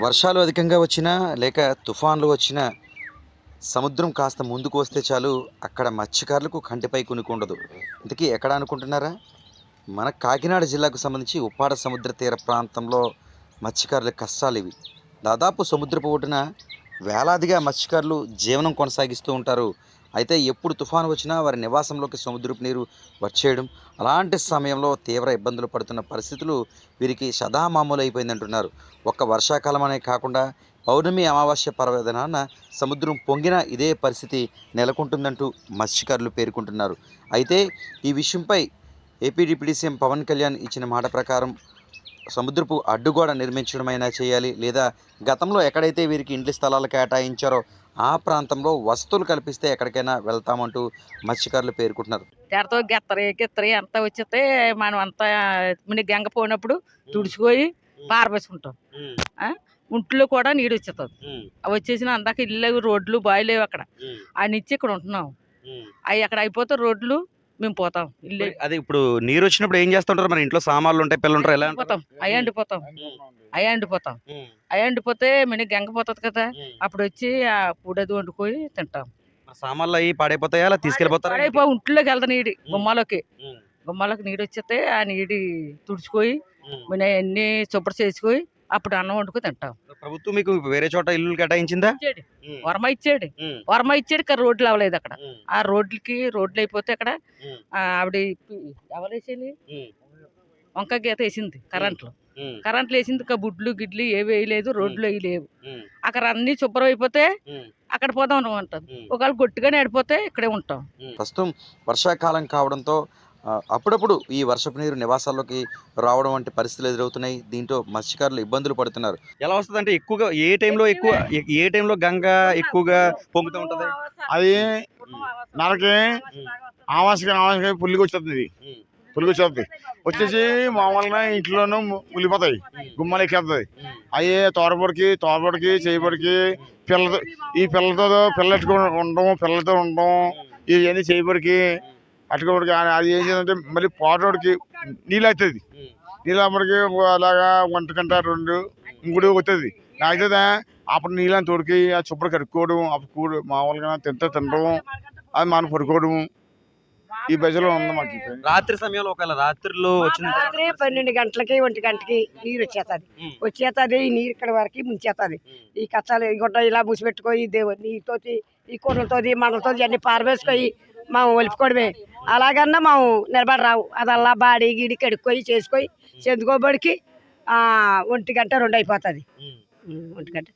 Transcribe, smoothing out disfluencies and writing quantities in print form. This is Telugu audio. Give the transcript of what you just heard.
వర్షాలు అధికంగా వచ్చినా లేక తుఫాన్లు వచ్చినా సముద్రం కాస్త ముందుకు వస్తే చాలు అక్కడ మత్స్యకారులకు కంటిపై కునుకుండదు. ఇంతకీ ఎక్కడ అనుకుంటున్నారా? మన కాకినాడ జిల్లాకు సంబంధించి ఉప్పాడ సముద్ర తీర ప్రాంతంలో మత్స్యకారుల కష్టాలు ఇవి. దాదాపు సముద్రపు ఒడ్డున వేలాదిగా మత్స్యకారులు జీవనం కొనసాగిస్తూ ఉంటారు. అయితే ఎప్పుడు తుఫాను వచ్చినా వారి నివాసంలోకి సముద్రపు నీరు వచ్చేయడం, అలాంటి సమయంలో తీవ్ర ఇబ్బందులు పడుతున్న పరిస్థితులు వీరికి సదామామూలు అయిపోయిందంటున్నారు. ఒక్క వర్షాకాలం అనే కాకుండా పౌర్ణమి అమావాస్య పర్వదినాన సముద్రం పొంగిన ఇదే పరిస్థితి నెలకొంటుందంటూ మత్స్యకారులు పేర్కొంటున్నారు. అయితే ఈ విషయంపై AP deputy CM Pawan Kalyan ఇచ్చిన మాట ప్రకారం సముద్రపు అడ్డుగోడ నిర్మించడమైనా చేయాలి, లేదా గతంలో ఎక్కడైతే వీరికి ఇంటి స్థలాలు కేటాయించారో ఆ ప్రాంతంలో వసతులు కల్పిస్తే ఎక్కడికైనా వెళ్తామంటూ మత్స్యకారులు పేర్కొంటున్నారు. తెరతో గెత్తరి గిత్తరి అంతా వచ్చేస్తే మనం అంతా గంగ పోయినప్పుడు తుడుచుకొని పారబోసుకుంటాం. ఇంట్లో కూడా నీరు వచ్చేస్తుంది. అవి వచ్చేసిన అందాక ఇల్లు రోడ్లు బాయిలేవు అక్కడ. ఆ నుంచి ఇక్కడ ఉంటున్నాం. అవి అక్కడ అయిపోతే రోడ్లు మేము పోతాం. ఇల్లు అదే ఇప్పుడు నీరు వచ్చినప్పుడు ఏం చేస్తుంటారు? మన ఇంట్లో సామాన్లు ఉంటాయి, పిల్లలు ఉంటారు, ఎలా పోతాం. అవి అండిపోతాం. అవి అండిపోతే గంగ పోతుంది కదా, అప్పుడు వచ్చి ఆ పూడది వండుకొని తింటాం. సామాన్లు అవి పాడైపోతాయా, అలా తీసుకెళ్ళిపోతారు? ఇంట్లోకి వెళ్తా నీడి గుమ్మాలోకి నీడు వచ్చేస్తే ఆ నీడి తుడుచుకొని అన్ని శుభ్ర చేసుకొని అప్పుడు అన్నం వండుకొని తింటాం. ప్రభుత్వం మీకు వేరే చోట ఇల్లు కేటాయించిందా? వర్మ ఇచ్చాడు కానీ రోడ్లు అవ్వలేదు అక్కడ. ఆ రోడ్లు అయిపోతే అక్కడ ఆవిడ ఎవరేసేది వంకాయ గీత వేసింది. కరెంట్లు వేసింది. బుడ్లు గిడ్లు ఏవి వేయలేదు, రోడ్లు అవి లేవు. అక్కడ అన్ని శుభ్రం అయిపోతే అక్కడ పోదాం అంటాం. ఒకవేళ గట్టిగానే ఆడిపోతే ఇక్కడే ఉంటాం. ప్రస్తుతం వర్షాకాలం కావడంతో అప్పుడప్పుడు ఈ వర్షపు నీరు నివాసాల్లోకి రావడం వంటి పరిస్థితులు ఎదురవుతున్నాయి. దీంతో మత్స్యకారులు ఇబ్బందులు పడుతున్నారు. ఎలా వస్తుంది అంటే ఎక్కువగా ఏ టైంలో గంగ ఎక్కువగా పొంగుతూ ఉంటది? అది నెలకి ఆవాసకి పుల్లికి వచ్చేస్తుంది. వచ్చేసి మామూలుగా ఇంట్లోనూ ములిపోతాయి, గుమ్మాలు ఎక్కేస్తుంది. అవి తోరపొడికి చేయబడికి పిల్లలతో ఉండడం ఇవన్నీ చేయబడికి అట్టుకోడికి అది ఏం చేయాలంటే మళ్ళీ పోటోడికి నీళ్ళు అవుతుంది. నీళ్ళు అప్పటికి అలాగా 1 గంట 2 ఇంకోటి అవుతుంది. అవుతుందా అప్పుడు నీళ్ళని తోడికి ఆ చుప్పలు కడుక్కోవడం, అప్పుడు మామూలుగా తినడం, అది మనం పడుకోవడం ఈ బజలో ఉంది మాకు. రాత్రి సమయంలో ఒకవేళ రాత్రిలో వచ్చిన 12 గంటలకి 1 గంటకి నీరు వచ్చేస్తుంది. ఈ నీరు ఇక్కడ వరకు ముంచేస్తుంది. ఈ కచ్చాలు గుడ్డ ఇలా మూసిపెట్టుకొని నీరుతో ఈ కూరలతో మండలతో అన్ని పారవేసుకొని మేము ఒలుపుకోవడమే. అలాగన్నా మేము నిలబడి రావు. అదల్లా బాడీ గిడి కడుక్కొని చేసుకొని చెందుకోబడికి 1 గంట 2 అయిపోతుంది. 1 గంట